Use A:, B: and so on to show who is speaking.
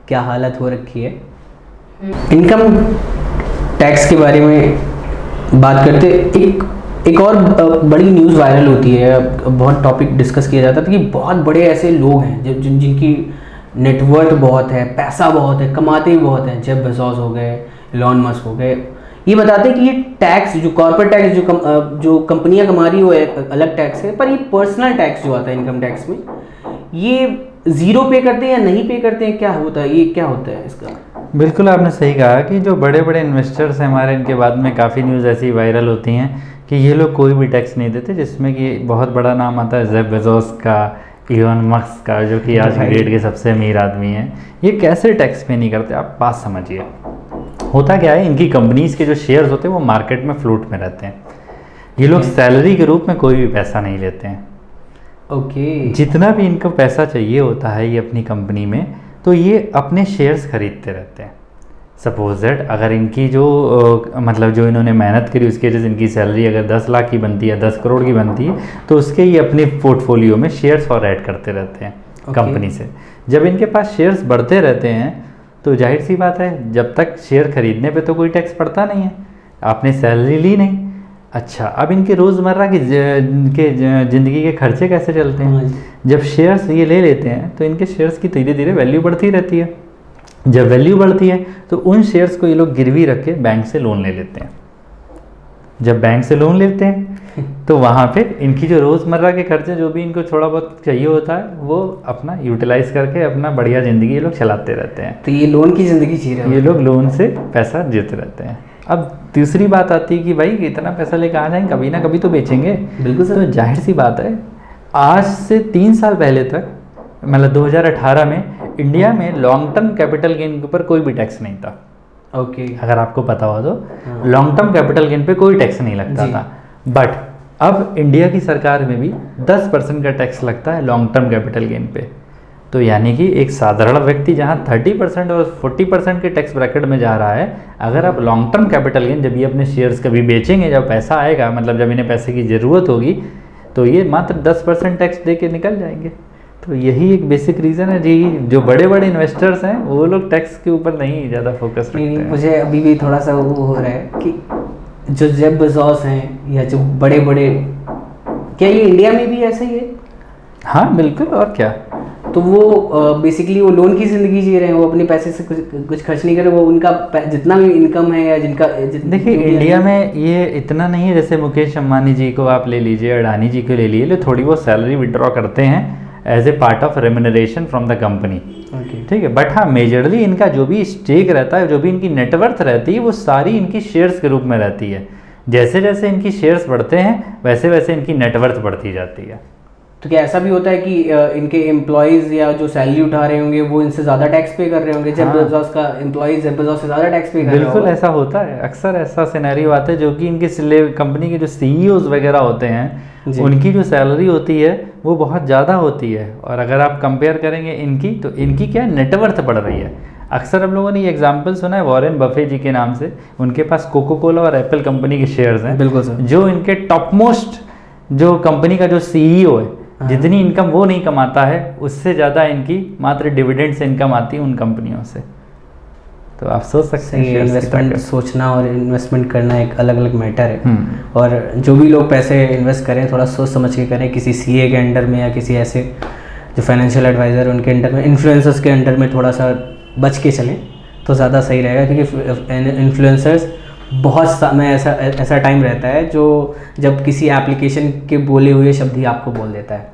A: क्या हालत हो रखी है। इनकम टैक्स के बारे में बात करते, एक और बड़ी न्यूज़ वायरल होती है, बहुत टॉपिक डिस्कस किया जाता था कि बहुत बड़े ऐसे लोग हैं जिनकी नेटवर्थ बहुत है, पैसा बहुत है, कमाते भी बहुत हैं, जेफ बेजोस हो गए, इलॉन मस्क हो गए। ये बताते हैं कि ये टैक्स जो कॉर्पोरेट टैक्स जो कंपनियां कमा रही है वो एक अलग टैक्स है, पर ये पर्सनल टैक्स जो आता है इनकम टैक्स में, ये ज़ीरो पे करते हैं या नहीं पे करते हैं, क्या होता है, ये क्या होता है इसका?
B: बिल्कुल आपने सही कहा कि जो बड़े बड़े इन्वेस्टर्स हैं हमारे, इनके बाद में काफ़ी न्यूज़ ऐसी वायरल होती हैं कि ये लोग कोई भी टैक्स नहीं देते, जिसमें कि बहुत बड़ा नाम आता है जेफ बेजोस का, इलॉन मस्क का, जो कि आज की डेट के सबसे अमीर आदमी हैं। ये कैसे टैक्स पे नहीं करते, आप बात समझिए। होता क्या है, इनकी कंपनीज़ के जो शेयर्स होते हैं वो मार्केट में फ्लोट में रहते हैं। ये लोग सैलरी के रूप में कोई भी पैसा नहीं लेते हैं।
A: ओके।
B: जितना भी इनको पैसा चाहिए होता है ये अपनी कंपनी में, तो ये अपने शेयर्स खरीदते रहते हैं। सपोज दैट अगर इनकी जो मतलब जो इन्होंने मेहनत करी उसकी वजह से इनकी सैलरी अगर 10 लाख की बनती है, 10 करोड़ की बनती है, तो उसके ये अपने पोर्टफोलियो में शेयर्स और ऐड करते रहते हैं कंपनी से। जब इनके पास शेयर्स बढ़ते रहते हैं तो जाहिर सी बात है, जब तक शेयर खरीदने पे तो कोई टैक्स पड़ता नहीं है, आपने सैलरी ली नहीं। अच्छा, अब इनके रोज़मर्रा की ज़िंदगी के खर्चे कैसे चलते हैं? जब शेयर्स ये ले लेते हैं तो इनके शेयर्स की धीरे धीरे वैल्यू बढ़ती रहती है। जब वैल्यू बढ़ती है तो उन शेयर्स को ये लोग गिरवी रख के बैंक से लोन ले लेते हैं। जब बैंक से लोन लेते हैं तो वहाँ पे इनकी जो रोज़मर्रा के खर्चे, जो भी इनको थोड़ा बहुत चाहिए होता है, वो अपना यूटिलाइज करके अपना बढ़िया ज़िंदगी ये लोग चलाते रहते हैं।
A: तो ये लोन की ज़िंदगी जी रहे हैं,
B: ये लोग लोन से पैसा जीते रहते हैं। अब दूसरी बात आती है कि भाई इतना पैसा लेकर आ जाएंगे, कभी ना कभी तो बेचेंगे।
A: बिल्कुल सर।
B: तो जाहिर सी बात है, आज से 3 साल पहले तक, मतलब 2018 में इंडिया में लॉन्ग टर्म कैपिटल गेन के ऊपर कोई भी टैक्स नहीं था।
A: ओके।
B: अगर आपको पता हो तो लॉन्ग टर्म कैपिटल गेन पे कोई टैक्स नहीं लगता था। बट अब इंडिया की सरकार में भी 10% का टैक्स लगता है लॉन्ग टर्म कैपिटल गेन पे। तो यानी कि एक साधारण व्यक्ति जहां 30% और 40% के टैक्स ब्रैकेट में जा रहा है, अगर आप लॉन्ग टर्म कैपिटल गेन, जब ये अपने शेयर्स कभी बेचेंगे, जब पैसा आएगा, मतलब जब इन्हें पैसे की ज़रूरत होगी, तो ये मात्र 10% टैक्स दे के निकल जाएंगे। तो यही एक बेसिक रीज़न है जी, जो बड़े बड़े इन्वेस्टर्स हैं वो लोग टैक्स के ऊपर नहीं ज़्यादा फोकस रखते हैं।
A: मुझे अभी भी थोड़ा सा वो हो रहा है कि जो जेफ बेजोस हैं या जो बड़े बड़े, क्या ये इंडिया में भी ऐसा ही है?
B: हाँ बिल्कुल, और क्या।
A: तो वो बेसिकली वो लोन की ज़िंदगी जी रहे हैं, वो अपने पैसे से कुछ खर्च नहीं कर रहे, वो उनका जितना भी इनकम है या जिनका
B: देखिए इंडिया में ये इतना नहीं है। जैसे मुकेश अंबानी जी को आप ले लीजिए, अडानी जी को ले लीजिए, जो थोड़ी बहुत सैलरी विड्रॉ करते हैं as a part of remuneration from the company, ठीक है। बट हाँ, मेजरली इनका जो भी स्टेक रहता है, जो भी इनकी नेटवर्थ रहती है, वो सारी इनकी शेयर्स के रूप में रहती है। जैसे जैसे इनकी शेयर्स बढ़ते हैं वैसे वैसे इनकी नेटवर्थ बढ़ती जाती है।
A: तो क्या ऐसा भी होता है कि इनके एम्प्लॉयज़ या जो सैलरी उठा रहे होंगे वो इनसे ज़्यादा टैक्स पे कर रहे होंगे? जेफ बेजोस का एम्प्लॉयज़ जेफ बेजोस से ज़्यादा टैक्स पे कर रहे हैं?
B: बिल्कुल ऐसा होता है, अक्सर ऐसा सिनेरियो आता है। जो कि इनके कंपनी के जो सीईओज वगैरह होते हैं, उनकी जो सैलरी होती है वो बहुत ज़्यादा होती है, और अगर आप कंपेयर करेंगे इनकी, तो इनकी क्या नेटवर्थ बढ़ रही है। अक्सर हम लोगों ने ये एग्जाम्पल सुना है वॉरेन बफे जी के नाम से। उनके पास कोको कोला और एप्पल कंपनी के शेयर्स हैं।
A: बिल्कुल सर।
B: जो इनके टॉप मोस्ट जो कंपनी का जो सीईओ है, जितनी इनकम वो नहीं कमाता है, उससे ज़्यादा इनकी मात्र डिविडेंड से इनकम आती है उन कंपनियों से। तो आप सोच सकते हैं,
A: इन्वेस्टमेंट सोचना और इन्वेस्टमेंट करना एक अलग अलग मैटर है। और जो भी लोग पैसे इन्वेस्ट करें थोड़ा सोच समझ के करें, किसी सीए के अंडर में या किसी ऐसे जो फाइनेंशियल एडवाइज़र उनके अंडर में, इन्फ्लुएंसर्स के अंडर में थोड़ा सा बच के चलें तो ज़्यादा सही रहेगा। क्योंकि इन्फ्लुएंसर्स बहुत समय ऐसा टाइम रहता है जो जब किसी एप्लीकेशन के बोले हुए शब्द ही आपको बोल देता है।